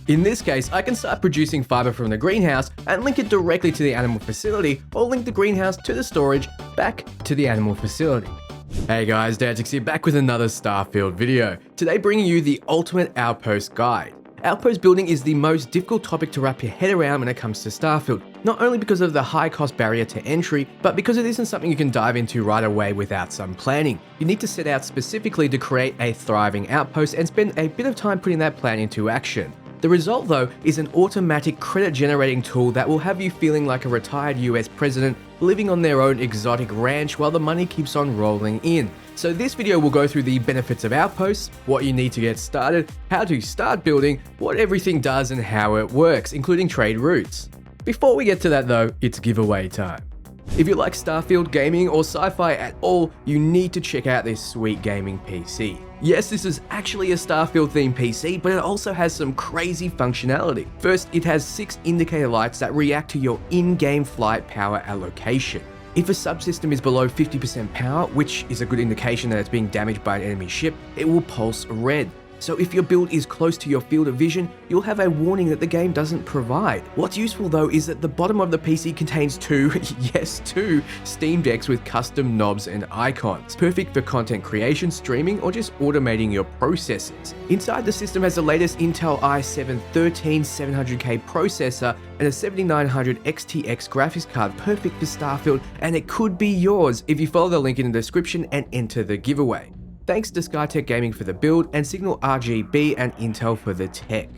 In this case, I can start producing fiber from the greenhouse and link it directly to the animal facility, or link the greenhouse to the storage back to the animal facility. Hey guys, Dantix here, back with another Starfield video. Today bringing you the ultimate outpost guide. Outpost building is the most difficult topic to wrap your head around when it comes to Starfield, not only because of the high cost barrier to entry, but because it isn't something you can dive into right away without some planning. You need to set out specifically to create a thriving outpost and spend a bit of time putting that plan into action. The result though is an automatic credit generating tool that will have you feeling like a retired US president living on their own exotic ranch while the money keeps on rolling in. So this video will go through the benefits of Outposts, what you need to get started, how to start building, what everything does and how it works, including trade routes. Before we get to that though, it's giveaway time. If you like Starfield gaming or sci-fi at all, you need to check out this sweet gaming PC. Yes, this is actually a Starfield themed PC, but it also has some crazy functionality. First, it has 6 indicator lights that react to your in-game flight power allocation. If a subsystem is below 50% power, which is a good indication that it's being damaged by an enemy ship, it will pulse red. So if your build is close to your field of vision, you'll have a warning that the game doesn't provide. What's useful though is that the bottom of the PC contains 2 Steam Decks with custom knobs and icons, perfect for content creation, streaming, or just automating your processes. Inside, the system has the latest Intel i7-13700K processor and a 7900 XTX graphics card, perfect for Starfield, and it could be yours if you follow the link in the description and enter the giveaway. Thanks to SkyTech Gaming for the build and Signal RGB and Intel for the tech.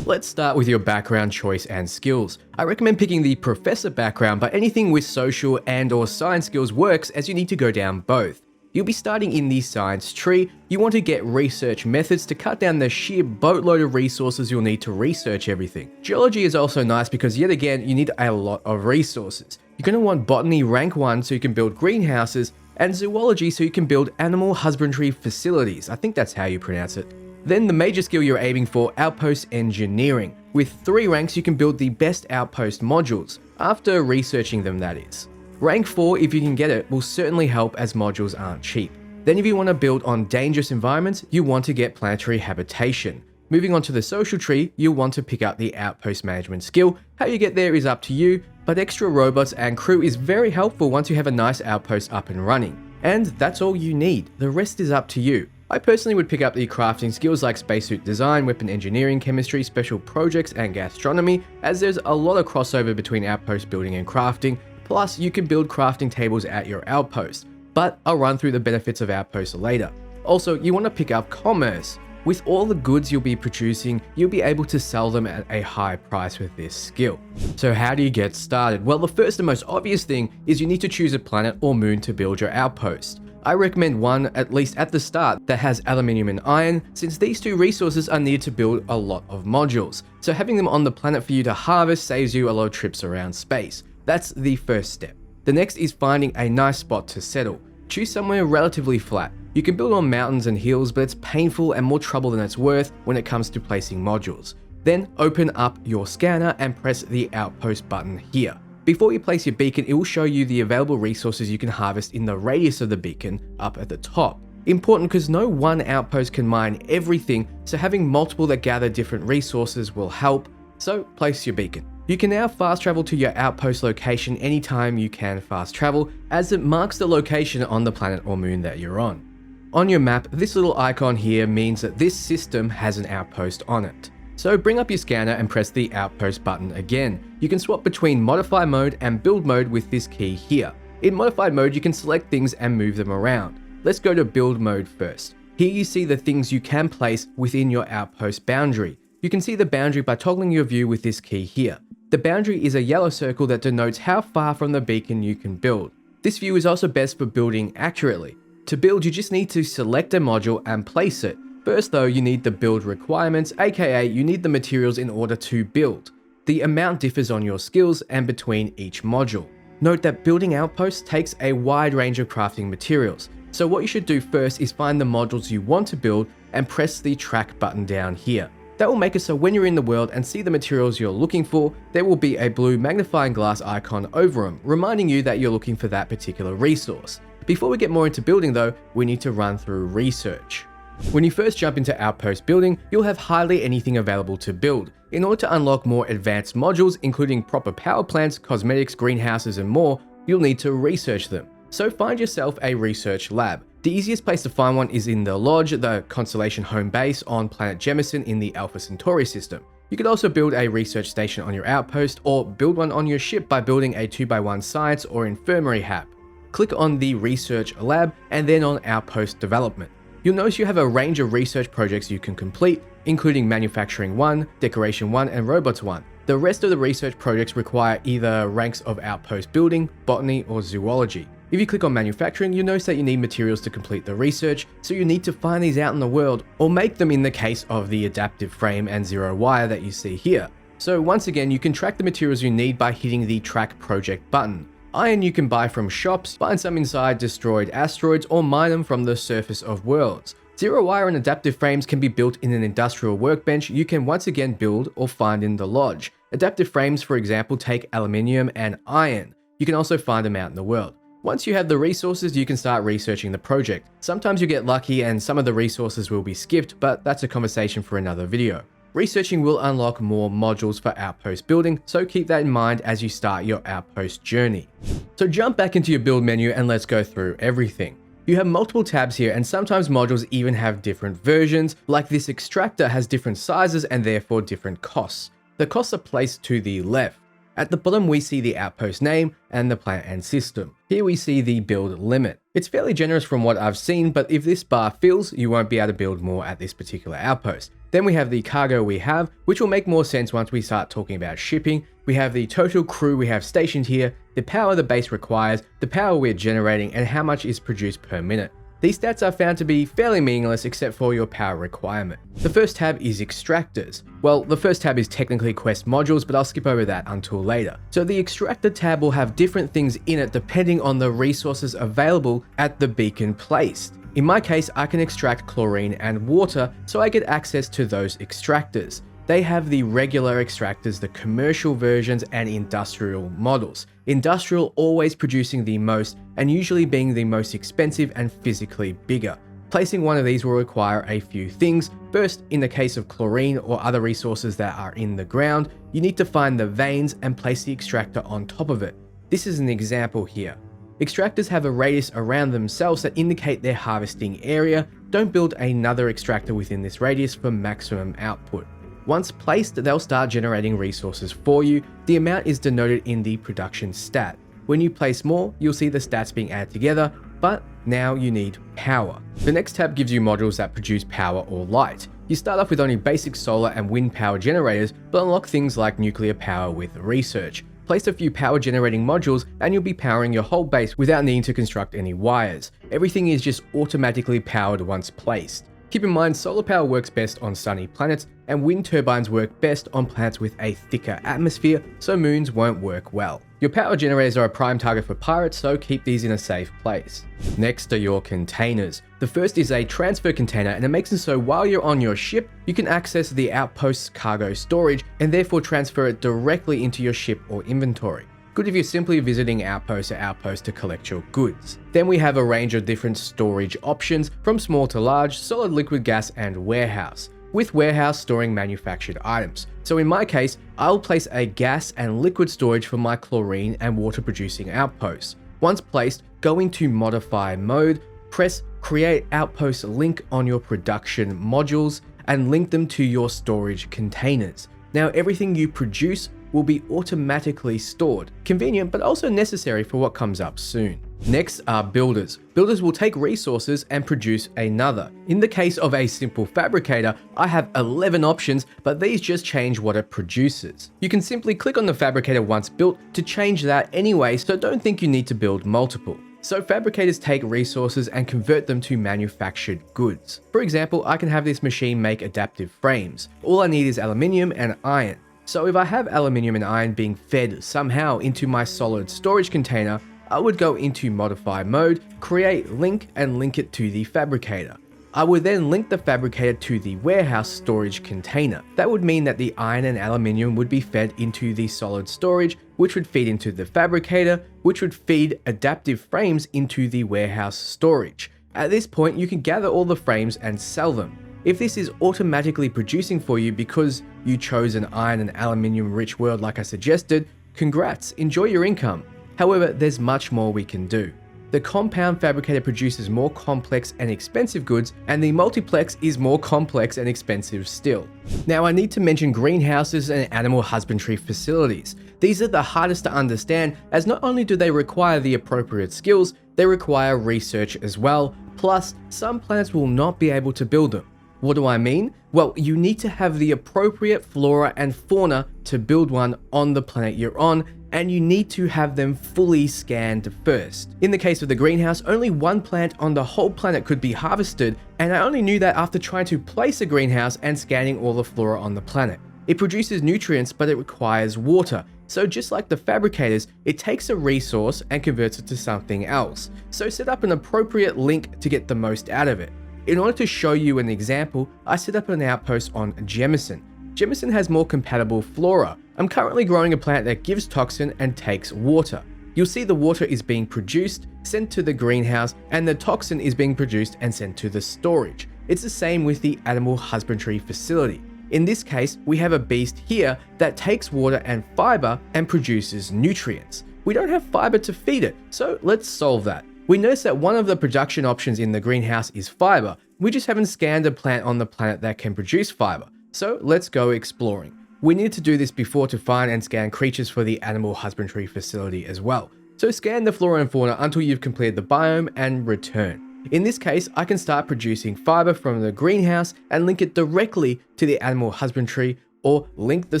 Let's start with your background choice and skills. I recommend picking the professor background, but anything with social and/or science skills works, as you need to go down both. You'll be starting in the science tree. You want to get research methods to cut down the sheer boatload of resources you'll need to research everything. Geology is also nice because yet again, you need a lot of resources. You're going to want botany rank 1 so you can build greenhouses, and zoology so you can build animal husbandry facilities. I think that's how you pronounce it. Then the major skill you're aiming for, outpost engineering. With 3 ranks, you can build the best outpost modules, after researching them that is. Rank 4, if you can get it, will certainly help as modules aren't cheap. Then if you want to build on dangerous environments, you want to get planetary habitation. Moving on to the social tree, you'll want to pick up the outpost management skill. How you get there is up to you, but extra robots and crew is very helpful once you have a nice outpost up and running. And that's all you need, the rest is up to you. I personally would pick up the crafting skills like spacesuit design, weapon engineering, chemistry, special projects, and gastronomy, as there's a lot of crossover between outpost building and crafting, plus you can build crafting tables at your outpost, but I'll run through the benefits of outposts later. Also, you want to pick up commerce. With all the goods you'll be producing, you'll be able to sell them at a high price with this skill. So how do you get started? Well, the first and most obvious thing is you need to choose a planet or moon to build your outpost. I recommend one, at least at the start, that has aluminium and iron, since these 2 resources are needed to build a lot of modules. So having them on the planet for you to harvest saves you a lot of trips around space. That's the first step. The next is finding a nice spot to settle. Choose somewhere relatively flat. You can build on mountains and hills, but it's painful and more trouble than it's worth when it comes to placing modules. Then open up your scanner and press the outpost button here. Before you place your beacon, it will show you the available resources you can harvest in the radius of the beacon up at the top. Important because no one outpost can mine everything, so having multiple that gather different resources will help. So place your beacon. You can now fast travel to your outpost location anytime you can fast travel, as it marks the location on the planet or moon that you're on. On your map, this little icon here means that this system has an outpost on it. So bring up your scanner and press the outpost button again. You can swap between modify mode and build mode with this key here. In modified mode, you can select things and move them around. Let's go to build mode first. Here you see the things you can place within your outpost boundary. You can see the boundary by toggling your view with this key here. The boundary is a yellow circle that denotes how far from the beacon you can build. This view is also best for building accurately. To build, you just need to select a module and place it. First though, you need the build requirements, aka you need the materials in order to build. The amount differs on your skills and between each module. Note that building outposts takes a wide range of crafting materials, so what you should do first is find the modules you want to build and press the track button down here. That will make it so when you're in the world and see the materials you're looking for, there will be a blue magnifying glass icon over them, reminding you that you're looking for that particular resource. Before we get more into building though, we need to run through research. When you first jump into outpost building, you'll have hardly anything available to build. In order to unlock more advanced modules, including proper power plants, cosmetics, greenhouses, and more, you'll need to research them. So find yourself a research lab. The easiest place to find one is in the Lodge, the constellation home base on planet Jemison in the Alpha Centauri system. You could also build a research station on your outpost, or build one on your ship by building a 2x1 science or infirmary hab. Click on the research lab and then on outpost development. You'll notice you have a range of research projects you can complete, including manufacturing 1, decoration 1, and robots 1. The rest of the research projects require either ranks of outpost building, botany, or zoology. If you click on manufacturing, you'll notice that you need materials to complete the research, so you need to find these out in the world, or make them in the case of the adaptive frame and zero wire that you see here. So once again, you can track the materials you need by hitting the track project button. Iron you can buy from shops, find some inside destroyed asteroids, or mine them from the surface of worlds. Zero wire and adaptive frames can be built in an industrial workbench you can once again build or find in the Lodge. Adaptive frames, for example, take aluminium and iron. You can also find them out in the world. Once you have the resources, you can start researching the project. Sometimes you get lucky and some of the resources will be skipped, but that's a conversation for another video. Researching will unlock more modules for outpost building, so keep that in mind as you start your outpost journey. So jump back into your build menu and let's go through everything. You have multiple tabs here, and sometimes modules even have different versions, like this extractor has different sizes and therefore different costs. The costs are placed to the left. At the bottom we see the outpost name and the planet and system. Here we see the build limit. It's fairly generous from what I've seen, but if this bar fills, you won't be able to build more at this particular outpost. Then we have the cargo we have, which will make more sense once we start talking about shipping. We have the total crew we have stationed here, the power the base requires, the power we're generating, and how much is produced per minute. These stats are found to be fairly meaningless except for your power requirement. The first tab is Extractors. Well, the first tab is technically quest modules, but I'll skip over that until later. So the Extractor tab will have different things in it depending on the resources available at the beacon placed. In my case, I can extract chlorine and water, so I get access to those extractors. They have the regular extractors, the commercial versions, and industrial models. Industrial always producing the most, and usually being the most expensive and physically bigger. Placing one of these will require a few things. First, in the case of chlorine or other resources that are in the ground, you need to find the veins and place the extractor on top of it. This is an example here. Extractors have a radius around themselves that indicate their harvesting area. Don't build another extractor within this radius for maximum output. Once placed, they'll start generating resources for you. The amount is denoted in the production stat. When you place more, you'll see the stats being added together, but now you need power. The next tab gives you modules that produce power or light. You start off with only basic solar and wind power generators, but unlock things like nuclear power with research. Place a few power generating modules and you'll be powering your whole base without needing to construct any wires. Everything is just automatically powered once placed. Keep in mind, solar power works best on sunny planets, and wind turbines work best on planets with a thicker atmosphere, so moons won't work well. Your power generators are a prime target for pirates, so keep these in a safe place. Next are your containers. The first is a transfer container, and it makes it so while you're on your ship, you can access the outpost's cargo storage and therefore transfer it directly into your ship or inventory. Good if you're simply visiting outpost to outpost to collect your goods. Then we have a range of different storage options, from small to large, solid, liquid, gas, and warehouse, with warehouse storing manufactured items. So in my case, I'll place a gas and liquid storage for my chlorine and water producing outposts. Once placed, go into modify mode, press create outpost link on your production modules, and link them to your storage containers. Now everything you produce will be automatically stored. Convenient, but also necessary for what comes up soon. Next are builders. Builders will take resources and produce another. In the case of a simple fabricator, I have 11 options, but these just change what it produces. You can simply click on the fabricator once built to change that anyway, so don't think you need to build multiple. So fabricators take resources and convert them to manufactured goods. For example, I can have this machine make adaptive frames. All I need is aluminium and iron. So if I have aluminium and iron being fed somehow into my solid storage container, I would go into modify mode, create link, and link it to the fabricator. I would then link the fabricator to the warehouse storage container. That would mean that the iron and aluminium would be fed into the solid storage, which would feed into the fabricator, which would feed adaptive frames into the warehouse storage. At this point, you can gather all the frames and sell them. If this is automatically producing for you because you chose an iron and aluminium rich world like I suggested, congrats, enjoy your income. However, there's much more we can do. The compound fabricator produces more complex and expensive goods, and the multiplex is more complex and expensive still. Now I need to mention greenhouses and animal husbandry facilities. These are the hardest to understand, as not only do they require the appropriate skills, they require research as well, plus some planets will not be able to build them. What do I mean? Well, you need to have the appropriate flora and fauna to build one on the planet you're on, and you need to have them fully scanned first. In the case of the greenhouse, only one plant on the whole planet could be harvested, and I only knew that after trying to place a greenhouse and scanning all the flora on the planet. It produces nutrients, but it requires water. So just like the fabricators, it takes a resource and converts it to something else. So set up an appropriate link to get the most out of it. In order to show you an example, I set up an outpost on Jemison. Jemison has more compatible flora. I'm currently growing a plant that gives toxin and takes water. You'll see the water is being produced, sent to the greenhouse, and the toxin is being produced and sent to the storage. It's the same with the animal husbandry facility. In this case, we have a beast here that takes water and fiber and produces nutrients. We don't have fiber to feed it, so let's solve that. We notice that one of the production options in the greenhouse is fiber. We just haven't scanned a plant on the planet that can produce fiber. So let's go exploring. We need to do this before to find and scan creatures for the animal husbandry facility as well. So scan the flora and fauna until you've completed the biome and return. In this case, I can start producing fiber from the greenhouse and link it directly to the animal husbandry, or link the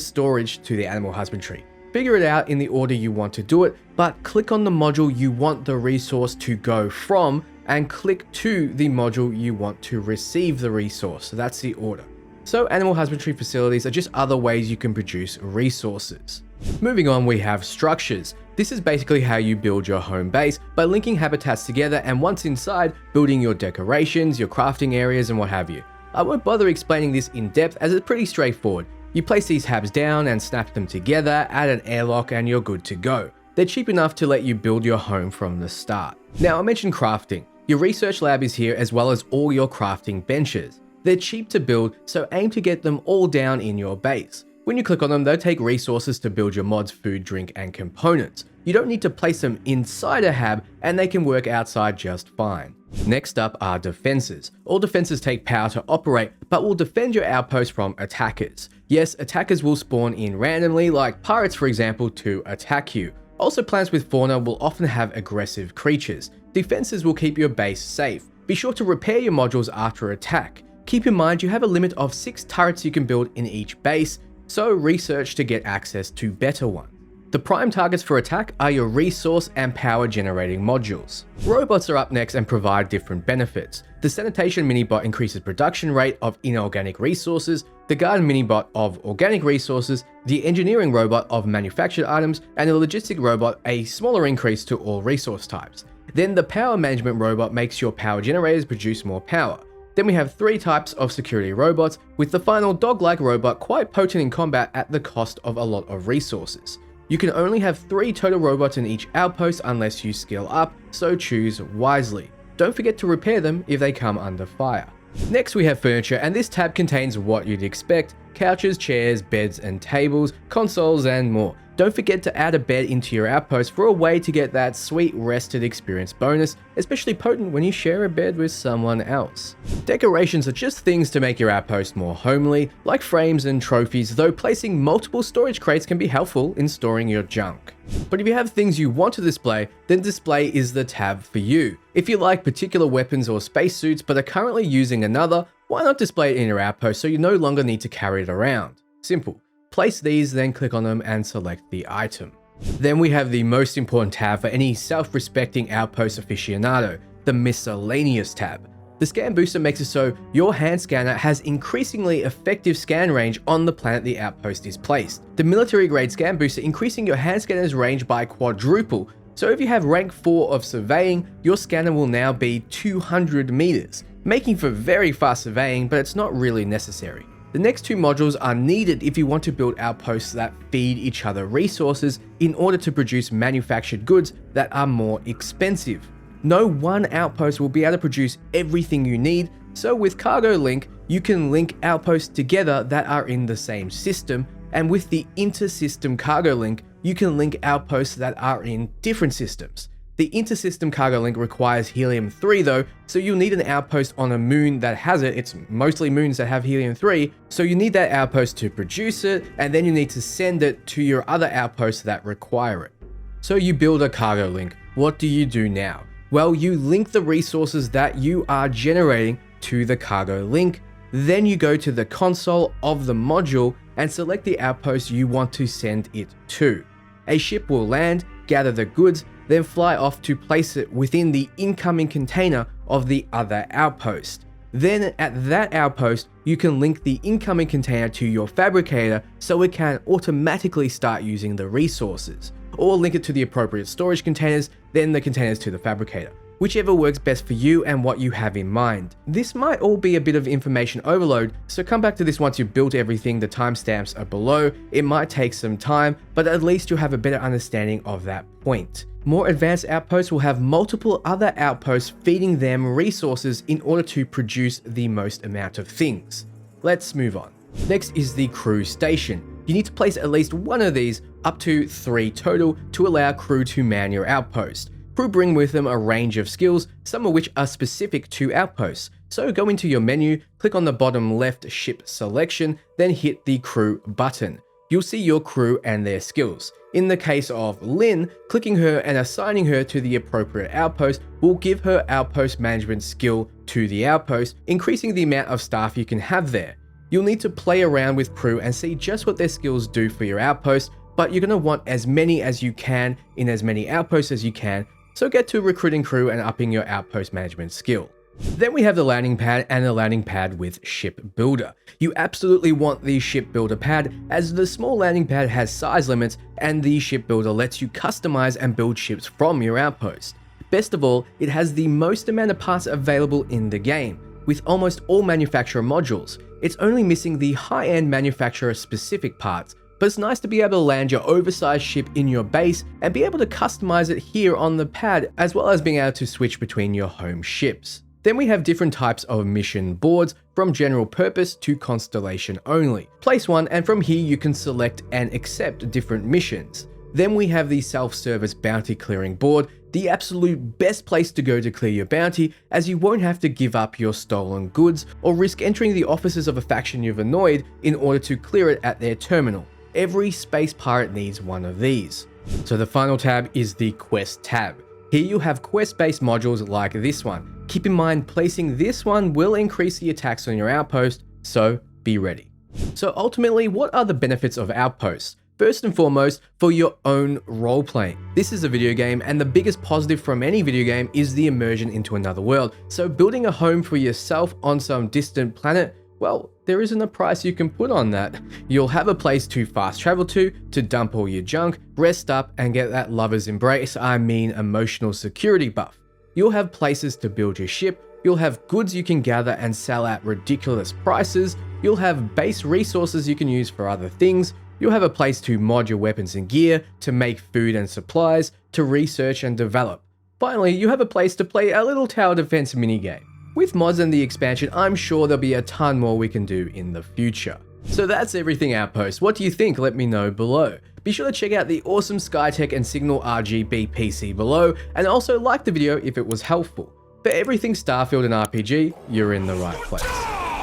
storage to the animal husbandry. Figure it out in the order you want to do it, but click on the module you want the resource to go from and click to the module you want to receive the resource. So that's the order. So animal husbandry facilities are just other ways you can produce resources. Moving on, we have structures. This is basically how you build your home base by linking habitats together, and once inside, building your decorations, your crafting areas, and what have you. I won't bother explaining this in depth as it's pretty straightforward. You place these habs down and snap them together, add an airlock, and you're good to go. They're cheap enough to let you build your home from the start. Now I mentioned crafting. Your research lab is here, as well as all your crafting benches. They're cheap to build, so aim to get them all down in your base. When you click on them, they'll take resources to build your mods, food, drink, and components. You don't need to place them inside a hab, and they can work outside just fine. Next up are defenses. All defenses take power to operate, but will defend your outpost from attackers. Yes, attackers will spawn in randomly, like pirates for example, to attack you. Also, planets with fauna will often have aggressive creatures. Defenses will keep your base safe. Be sure to repair your modules after attack. Keep in mind you have a limit of 6 turrets you can build in each base, so research to get access to better ones. The prime targets for attack are your resource and power generating modules. Robots are up next and provide different benefits. The sanitation minibot increases production rate of inorganic resources, the garden minibot of organic resources, the engineering robot of manufactured items, and the logistic robot a smaller increase to all resource types. Then the power management robot makes your power generators produce more power. Then we have 3 types of security robots, with the final dog-like robot quite potent in combat at the cost of a lot of resources. You can only have 3 total robots in each outpost unless you skill up, so choose wisely. Don't forget to repair them if they come under fire. Next we have furniture, and this tab contains what you'd expect: couches, chairs, beds and tables, consoles and more. Don't forget to add a bed into your outpost for a way to get that sweet rested experience bonus, especially potent when you share a bed with someone else. Decorations are just things to make your outpost more homely, like frames and trophies, though placing multiple storage crates can be helpful in storing your junk. But if you have things you want to display, then display is the tab for you. If you like particular weapons or spacesuits but are currently using another, why not display it in your outpost so you no longer need to carry it around? Simple. Place these, then click on them and select the item. Then we have the most important tab for any self-respecting outpost aficionado, the miscellaneous tab. The scan booster makes it so your hand scanner has increasingly effective scan range on the planet the outpost is placed. The military grade scan booster increasing your hand scanner's range by quadruple. So if you have rank 4 of surveying, your scanner will now be 200 meters, making for very fast surveying, but it's not really necessary. The next 2 modules are needed if you want to build outposts that feed each other resources in order to produce manufactured goods that are more expensive. No one outpost will be able to produce everything you need, so with Cargo Link, you can link outposts together that are in the same system, and with the inter-system cargo link, you can link outposts that are in different systems. The inter-system cargo link requires helium-3 though, so you'll need an outpost on a moon that has it. It's mostly moons that have helium-3, so you need that outpost to produce it, and then you need to send it to your other outposts that require it. So you build a cargo link. What do you do now? Well, you link the resources that you are generating to the cargo link. Then you go to the console of the module and select the outpost you want to send it to. A ship will land, gather the goods, then fly off to place it within the incoming container of the other outpost. Then at that outpost, you can link the incoming container to your fabricator so it can automatically start using the resources, or link it to the appropriate storage containers, then the containers to the fabricator, whichever works best for you and what you have in mind. This might all be a bit of information overload, so come back to this once you've built everything. The timestamps are below. It might take some time, but at least you'll have a better understanding of that point. More advanced outposts will have multiple other outposts feeding them resources in order to produce the most amount of things. Let's move on. Next is the crew station. You need to place at least one of these, up to 3 total, to allow crew to man your outpost. Crew bring with them a range of skills, some of which are specific to outposts. So go into your menu, click on the bottom left ship selection, then hit the crew button. You'll see your crew and their skills. In the case of Lynn, clicking her and assigning her to the appropriate outpost will give her outpost management skill to the outpost, increasing the amount of staff you can have there. You'll need to play around with crew and see just what their skills do for your outpost, but you're going to want as many as you can in as many outposts as you can, so get to recruiting crew and upping your outpost management skill. Then we have the landing pad and the landing pad with ship builder. You absolutely want the ship builder pad, as the small landing pad has size limits and the ship builder lets you customize and build ships from your outpost. Best of all, it has the most amount of parts available in the game, with almost all manufacturer modules. It's only missing the high-end manufacturer specific parts, but it's nice to be able to land your oversized ship in your base and be able to customize it here on the pad, as well as being able to switch between your home ships. Then we have different types of mission boards, from general purpose to constellation only. Place one, and from here you can select and accept different missions. Then we have the self-service bounty clearing board, the absolute best place to go to clear your bounty, as you won't have to give up your stolen goods or risk entering the offices of a faction you've annoyed in order to clear it at their terminal. Every space pirate needs one of these. So the final tab is the quest tab. Here you have quest-based modules like this one. Keep in mind, placing this one will increase the attacks on your outpost, so be ready. So ultimately, what are the benefits of outposts? First and foremost, for your own role-playing. This is a video game, and the biggest positive from any video game is the immersion into another world. So building a home for yourself on some distant planet, well, there isn't a price you can put on that. You'll have a place to fast travel to dump all your junk, rest up, and get that lover's embrace, I mean emotional security buff. You'll have places to build your ship, you'll have goods you can gather and sell at ridiculous prices, you'll have base resources you can use for other things, you'll have a place to mod your weapons and gear, to make food and supplies, to research and develop. Finally, you have a place to play a little tower defense minigame. With mods and the expansion, I'm sure there'll be a ton more we can do in the future. So that's everything Outpost. What do you think? Let me know below. Be sure to check out the awesome Skytech and Signal RGB PC below, and also like the video if it was helpful. For everything Starfield and RPG, you're in the right place.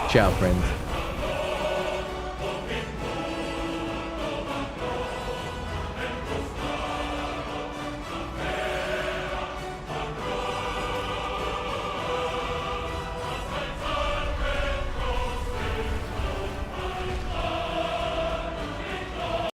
Ciao friends.